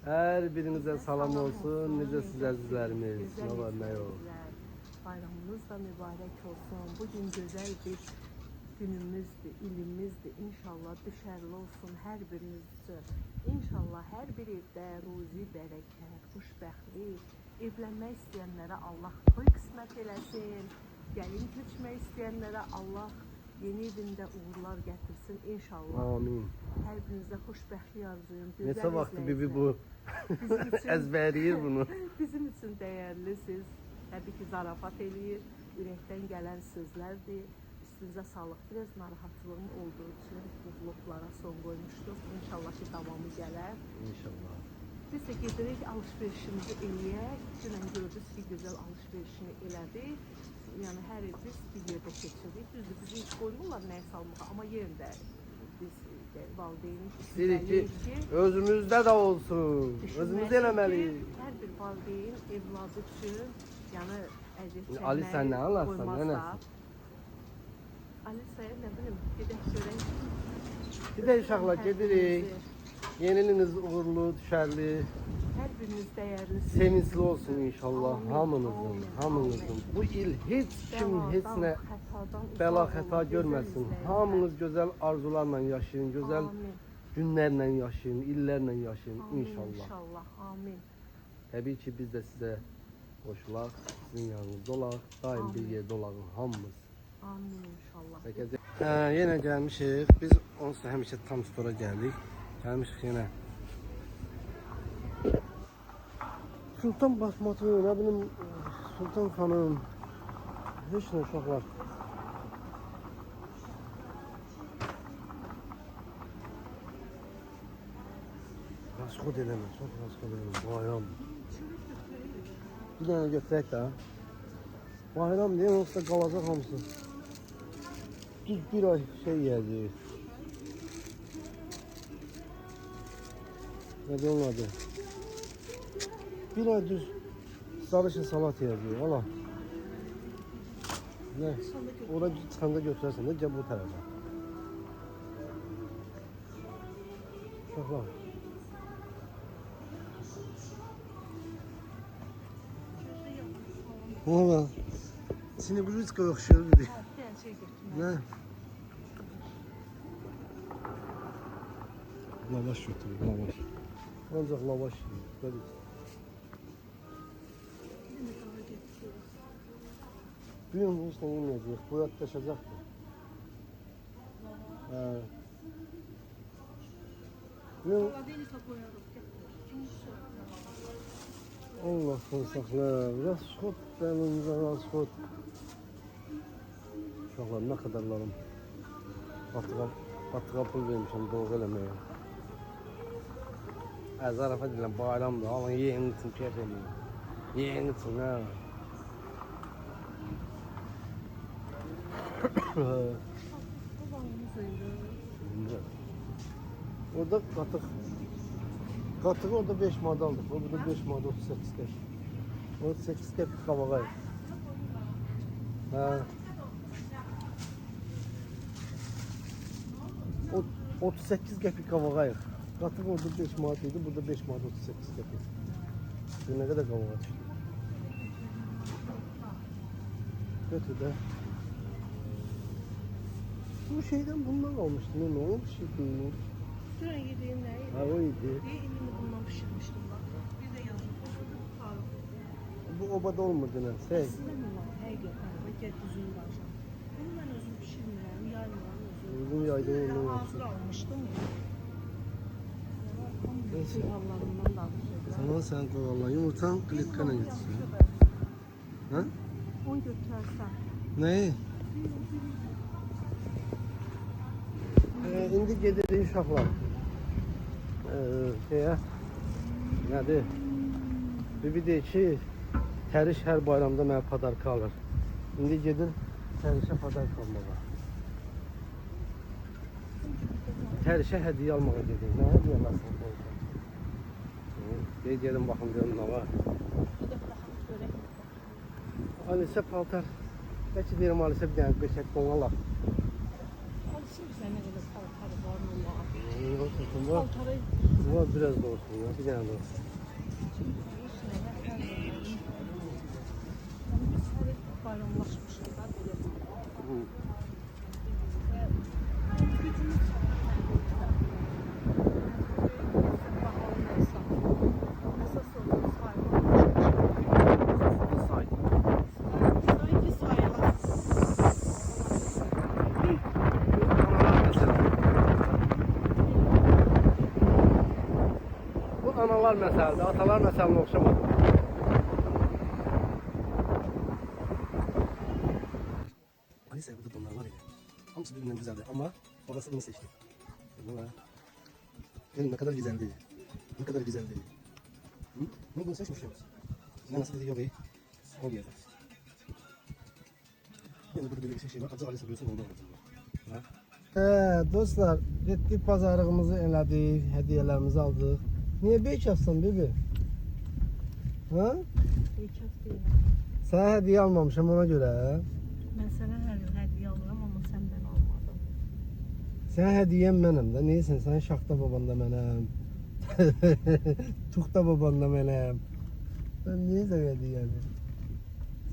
Her birinize salam olsun. Nice siz əzizlərimiz. Ne var ne yok. Bayramınız da mübarek olsun. Bugün güzel bir günümüzdür, ilimizdir. İnşallah düşərli olsun hər biriniz üçün. İnşallah hər bir evdə ruzi, bərəkət, xoşbəxtlik, evlənmək istəyənlərə Allah toy qismət eləsin. Gəlin köçmək istəyənlərə Allah yeni evində uğurlar gətirsin inşallah. Amin. Hər birinizə xoşbəxtlik arzulayım. Neçə vaxtı bibi bu əzbərləyir bunu. Bizim üçün dəyərlisiz. Təbii ki, zarafat eləyir. Ürəkdən gələn sözlərdir. Üstünüzə sağlıq. Biraz narahatlığım olduğu üçün bu vloglara son qoymuşduq. İnşallah ki, davamı gələr. İnşallah. Biz də gedirik, alışverişimizi eləyək. Dünən gördünüz ki, gözəl alışverişini elədik. Yəni hər il biz bir yerdə keçirik. Düzdür, bizi hiç qoymurlar nəyə salmağa. Amma yenə də biz valideynin İstəyirik ki, özümüzdə də olsun. Özümüz eləməliyik. Hər bir valideyn evladı üçün yəni əziyyət çəkməyi Ali sən nə alarsan, qoymazsa, nənəsin? Alisa'ya nə bilim, gedək görək. Gedək uşaqlar, gedirik. Yeniliniz uğurlu, düşərli, Hər biriniz dəyərlisiniz. sevincli olsun inşallah. Amin, Hamınızın, amin, hamınızın. amin. Bu il heç kim heç nə xətadan bəla uzaq xəta olun, görməsin. gözəl Hamınız gözəl arzularla yaşayın, gözəl Amin. günlərlə yaşayın, illərlə yaşayın Amin, inşallah. İnşallah, amin. Təbii ki, biz də sizə qoşulaq, sizin yanınızda olaq, daim bir yerdə olaq hamımız. Amin inşallah. Yenə gəlmişik. Biz onsuz da həmişə tam stora gəldik. Gəlmişik yenə. Sultan Basmatı, nə bilim, Sultan xanım. Heç nə uşaqlar. Rasxod eləmə, çox rasxod eləmə. Bayram. Bir dənə götürək də. Bayram deyəm, olsa qalacaq hamısı. Düz bir ay şey yiyəcəyik. Nədir onun adı? Bir ay düz sarışın salat yiyəcəyik. Ala. Nə? Ora çıxanda götürərsən də gəl bu tərəfə. Uşaqlar. Valla. Sinebrizka oxşuyur bir. Bir dənə şey götürmək. Ne? Lavaş götürür, lavaş. Ancak lavaş yiyor. Böyle. Bilmiyorum hiç ne yemeyecek. Bu yaklaşacaktı. Bilmiyorum. Allah sakla. Rasxod belimizə rasxod. Uşaqlar ne kadarlarım. Batığa pul vermişəm doğru eləməyə. Zarafat edirəm, bayramdır. Alın yeğenin için keyf edin. Yeğenin için ha. Orada qatık. Qatığı orada 5 manat aldık. O burada 5 manat 38 qəpik. 38 qəpik qabağa. Ha. 38 qəpik qabağa. Qatıq orada 5 manat idi, burada 5 manat 38 qəpik. Ne kadar qabağa düşdü. Götür də. Bu şeyden bundan almıştım. Ne olmuş idi? Dünən yediğim nə idi? Ha o idi. Elimi bundan pişirmişdim bak. Bir de yazın. Bu obada olmadı ne? Şey. Aslında mı var? Həqiqətən və gəl düzünü danışam. Bunu mən özüm pişirmirəm, yaymıram özüm. Uzun yaydığım ondan Hazır almışdım. Neyse. Hallarından danışıyorum. Sana sen koy Allah. Yumurtan klikkana gitsin. Ha? Onu götürərsən. Ne? İndi gedirik uşaqlar. Şeye, nədir? Bir deyir ki, Təriş hər bayramda mənə padarka alır. İndi gedir Tərişə padarka almağa. Tərişə hədiyyə almağa gedir. Nə hədiyyə alarsan? Gedim baxın görün nə var. Alisə paltar. Bəlkə deyirəm Alisə bir dənə beşək qon alaq. Alışır bizə nə qədər paltarı var, Paltarı Var biraz da olsun ya. Bir tane de olsun. Biz hər bayramlaşmışıq da belə. Hı. Gücümüz əsas olaraq saydı sayılar. Bu analar məsələdir, atalar məsəlinə oxşamadı. Alisa burada donlar var ya. Hamısı birbirinden güzeldi ama babası bunu seçti. Benim ne kadar güzeldi. Ne kadar güzeldi. Hı? Ne bunu seçmişim. Ne nasıl dedi yok iyi. O geldi. Yani burada böyle bir şey var. Acı Alisa biliyorsun ondan oldu. Dostlar, getdik pazarlığımızı elədik, hədiyələrimizi aldıq. Niyə beykafsan bebi? Ha? Beykaf deyil. Sənə hədiyyə almamışam ona görə. Mən sənə hər il hədiyyə alıram, amma səndən almadım. Sən hədiyyəm mənəm də. Neysən, sən şaxta baban da mənəm. Tuxta baban da mənəm. Sən niyə sən hədiyyəni?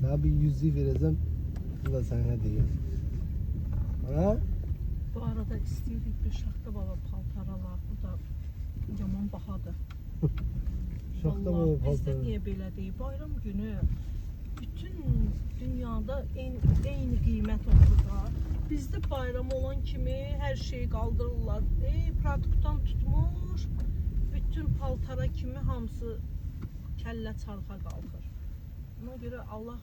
Sənə bir 100'lük verəcəm. Bu da sən hədiyyən. Ha? Bu arada istəyirdik bir şaxta baba paltar alaq. Bu da yaman bahadır. Şaxta Vallahi baba bizdə paltar. niyə belə deyil? Bayram günü bütün dünyada eyni qiymət olur da. Bizdə bayram olan kimi hər şeyi qaldırırlar. Produktdan tutmuş, bütün paltara kimi hamısı kəllə çarxa qalxır. Ona görə Allah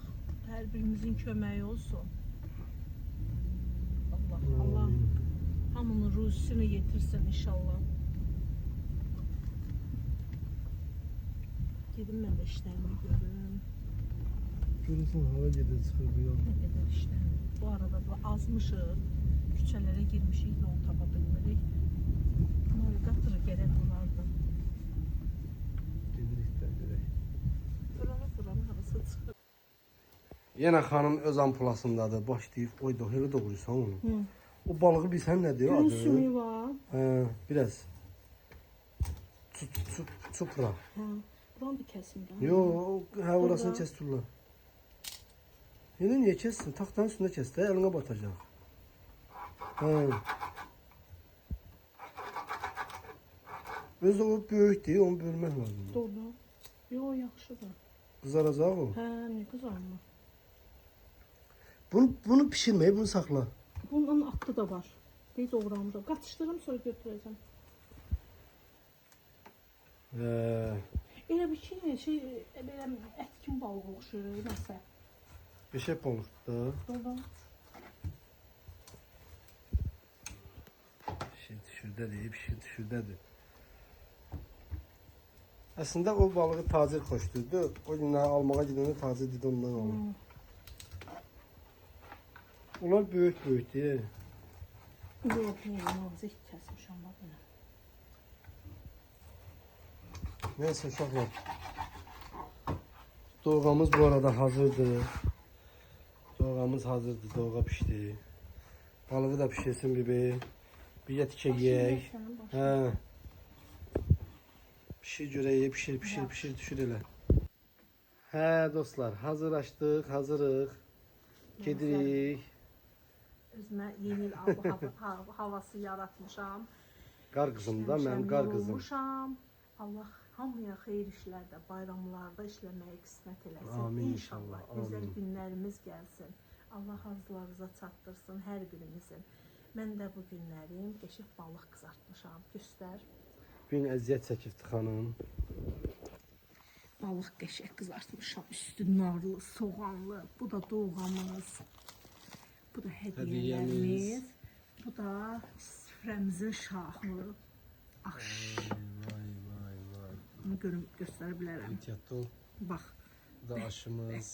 hər birimizin köməyi olsun. Allah hamının ruzisini yetirsin inşallah. Gedim mən də işlərimi görüm. Görürsən hava gedir çıxır bu yol. Nə qədər işlərimi. Bu arada da azmışıq. Küçələrə girmişik, yol tapa bilmirik. Navigator gərək olardı. Gedirik də görək. Buranı havası çıxır. Yenə xanım öz ampulasındadır. Başlayıb oy da elə doğruysan onu. Hı. O balığı bilsən nədir Gün adı? sümüyü var. Hə, biraz. Çupra. Hə. Buranı da kəsim də. Yo, hə orasını Orada. kəsdirlər. Yine niye kessin? Tahtanın üstünde kes de eline batacak. Hə. Özü o böyükdür, onu bölmək lazım. Doğru. Yo, yaxşıdır. Qızaracaq o. Hə, nə qızarma. Bunu pişirməyi, bunu saxla. Bunun atlı da var. Biz doğramışam. Qatışdırım sonra götürəcəm. Elə bir şey, belə ətkin balıq oxşuyur, nəsə. Beşək balıqdır. Doğru. Pişirdədir, pişirdədir. Əslində o balığı tacir xoşdurdu. O günlər almağa gedəndə tacir dedi ondan alın. Onlar böyük-böyükdür. Yox, nazik kəsmişəm bax belə. Neyse uşaqlar. Doğramız bu arada hazırdır. Doğramız hazırdır, doğra pişdi. Balığı da pişirsin bebeği. Bir yetikə yeyək. Hə. Pişir görək, pişir, düşür elə. Hə dostlar, hazırlaşdıq, hazırıq. Gedirik. Özümə yeni il havası yaratmışam. Qar qızım da, mənim qar qızım. Yorulmuşam. Allah hamıya xeyir işlərdə, bayramlarda işləməyi qismət eləsin. Amin İnşallah. inşallah, Gözəl amin. günlərimiz gəlsin. Allah arzularınıza çatdırsın hər birimizin. Mən də bu günlərim qəşəng balıq qızartmışam. Göstər. Gün əziyyət çəkibdi xanım. Balıq qəşəng qızartmışam. Üstü narlı, soğanlı. Bu da doğamız. Bu da hədiyyələrimiz. Bu da süfrəmizin şahı. Aş. Vay. Bunu göstərə bilərəm. Ehtiyatlı ol. Bax. Bu da aşımız.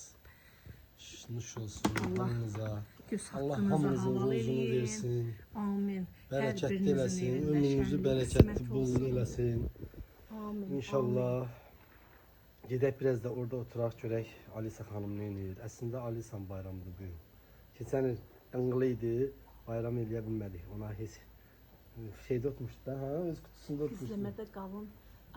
Nuş olsun Allah hamınıza. göz Allah haqqınızı hamınızın halal ruzunu eləyin. versin. Amin. Bərəkətli eləsin. evində Ömrünüzü şənlik, bərəkətli qismət bol olsun. eləsin. Amin. İnşallah. Gedək biraz da orada oturaq görək Alisa xanım nə edir. Əslində Alisan bayramıdır bu gün. Keçən il ınqılı idi. Bayram eləyə bilmədik. Ona heç şeydə tutmuşdu da, ha, öz kutusunda tutmuşdu. İzləmədə qalın.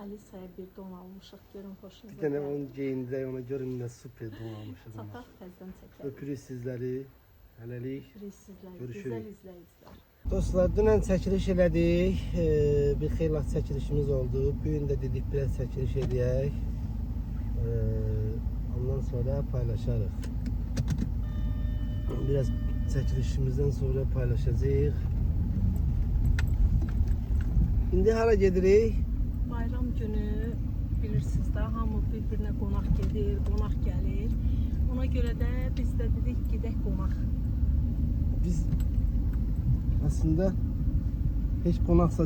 Alisa'ya bir don almışıq. Görün xoşunuza Bir dənə gəlir. onu geyindi, ona görün nə super donalmışıq. Çataq təzdən çəkək. Öpürük sizləri. Hələlik. Sizlər, Görüşürük. gözəl izləyicilər. Dostlar, dünən çəkiliş elədik. Bir xeyli çəkilişimiz oldu. Bu gün də dedik biraz çəkiliş eləyək. Ondan sonra paylaşarıq. Biraz çəkilişimizdən sonra paylaşacağıq. İndi hara gedirik? Bayram günü bilirsiniz də hamı bir-birinə qonaq gedir, qonaq gəlir. Ona görə də biz də dedik gedək qonaq. Biz aslında heç qonaqsa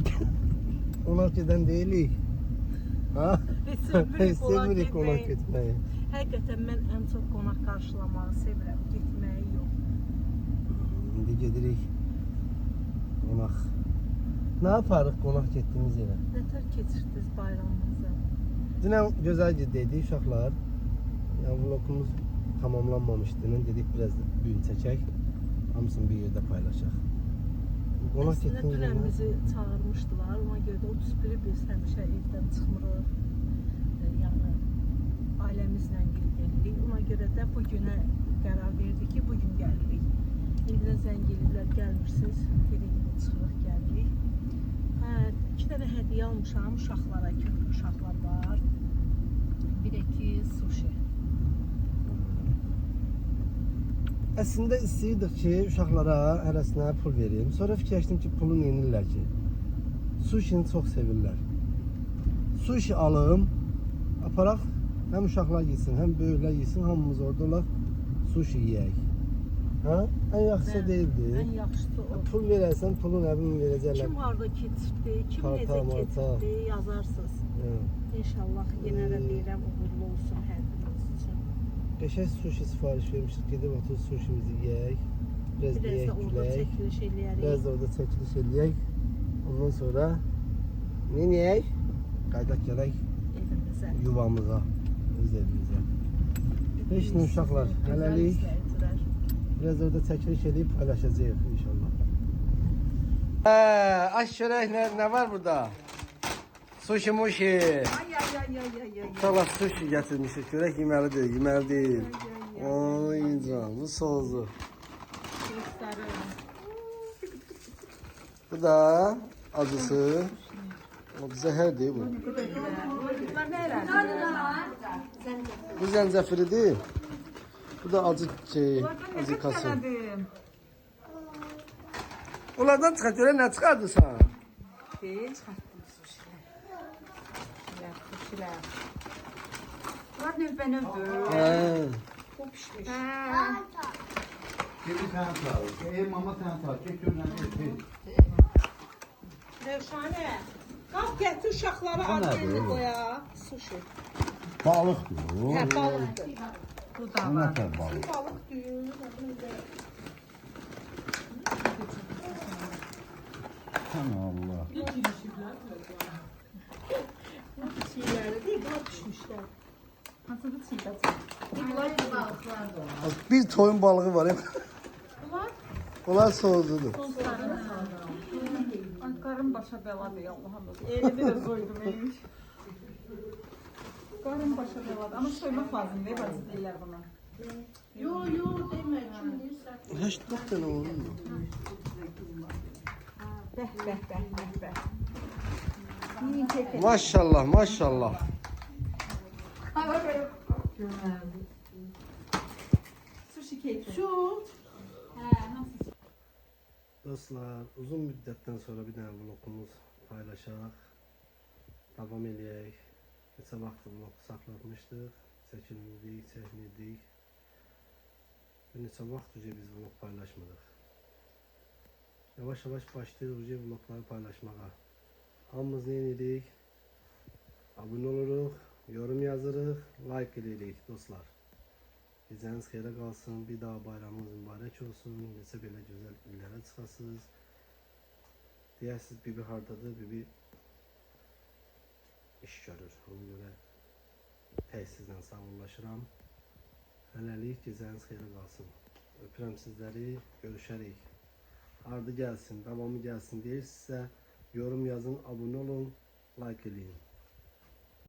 qonaq gedən deyilik. Ha? Heç Sevmirik qonaq getməyi. Həqiqətən mən ən çox qonaq qarşılamağı sevirəm, getməyi yox. İndi gedirik qonaq. Ne yaparıq qonaq getdiyimiz yerə? Nətər keçirdiniz bayramınızı? Dünən gözəl gedəydik uşaqlar. Yəni vlogumuz tamamlanmamışdı. Dünən dedik biraz da gün çəkək. Hamısını bir yerdə paylaşaq. Qonaq Əslində getdiyimiz dünən yerə. bizi çağırmışdılar. Ona görə də 31-i biz həmişə evdən çıxmırıq. Yəni ailəmizlə gedirik. Ona görə də bu günə qərar verdik ki, bu gün gəlirik. İndi də zəng eləyirlər, gəlmirsiniz. Dedik çıxırıq, gəlirik. Hə, 2 dənə hədiyyə almışam uşaqlara, köhnə uşaqlar var. Bir iki sushi. Əslində istəyirdik ki, uşaqlara hərəsinə pul verim. Sonra fikirləşdim ki, pulu yenirlər ki. Sushini çox sevirlər. Sushi alım, aparaq, həm uşaqlar yesin, həm böyüklər yesin, hamımız orada olaq, sushi yeyək. Ha? Ən yaxşısı deyildi. Ən yaxşısı o. Pul verərsən, pulu nə bilim verəcəklər. Kim harda keçirdi, kim necə keçirdi yazarsınız. İnşallah yenə də deyirəm uğurlu olsun hər biriniz üçün. Qəşəng sushi sifariş vermişdik. Gedib otur sushimizi yeyək. Biraz Biraz da yeyək, orada gülək. çəkiliş eləyərik. Biraz da orada çəkiliş eləyək. Ondan sonra nə yeyək? Qaydaq gələk Evimizə. yuvamıza, öz evimizə. Heç nə uşaqlar, hələlik. Biraz orada çəkiliş edib paylaşacağıq inşallah. Aş çörək nə var burada? Sushi muşi. Ay. Uşaqlar sushi gətirmişik. Çörək yeməlidir, yeməli deyil. Ay can, bu soğuzu. Göstərirəm. Bu da acısı. O zəhərdir bu. Bunlar nə elədi? Bu zəncəfilidir. Bu da acı şey, acı kası. Onlardan çıxar, görək nə çıxardırsan? Deyil, çıxartdım sushilər. Bunlar növbə-növbə. O pişmiş. Bir tane sağ ol. Mama tane sağ ol. Çek göndermeyi. Rövşanə, qalx gətir uşaqları argenə qoya. Sushi. Balıktır o. Hə, balıqdır. Bu da Ne var. kadar balık? Balık düyünü də burada. Aman Allah. Çiğləri deyil, bunlar pişmişlər. Hansıdır çiğlər? Bir toyun balığı var ya. Bunlar Onlar soğuzudur. Ay karın başa beladır Allah'ım. Elə bir də soydum eymiş. Karın başa beladır. Ama soymaq lazım değil bacı deyirlər buna. yo demə, kim deyirsən? Heç dört tane olur mu? Bəh. Maşallah, maşallah. Sushi keyfi. Dostlar, uzun müddətdən sonra bir dənə vlogumuz paylaşaq. Davam eləyək. Neçə vaxt vlog saxlatmışdıq. Çəkmirdik. Bir neçə vaxt biz vlog paylaşmadıq. Yavaş-yavaş başlayırıq vlogları paylaşmağa. Hamımız nə edirik? Abunə oluruq, yorum yazırıq, like edirik dostlar. Gecəniz xeyrə qalsın, bir daha bayramınız mübarək olsun, neçə belə gözəl illərə çıxasınız. Deyəsiz, bibi hardadır, bibi iş görür. Ona görə tək sizlə sağollaşıram. Hələlik gecəniz xeyrə qalsın. Öpürəm sizləri, görüşərik. Ardı gəlsin, davamı gəlsin deyirsinizsə, Yorum yazın, abone olun, like edin.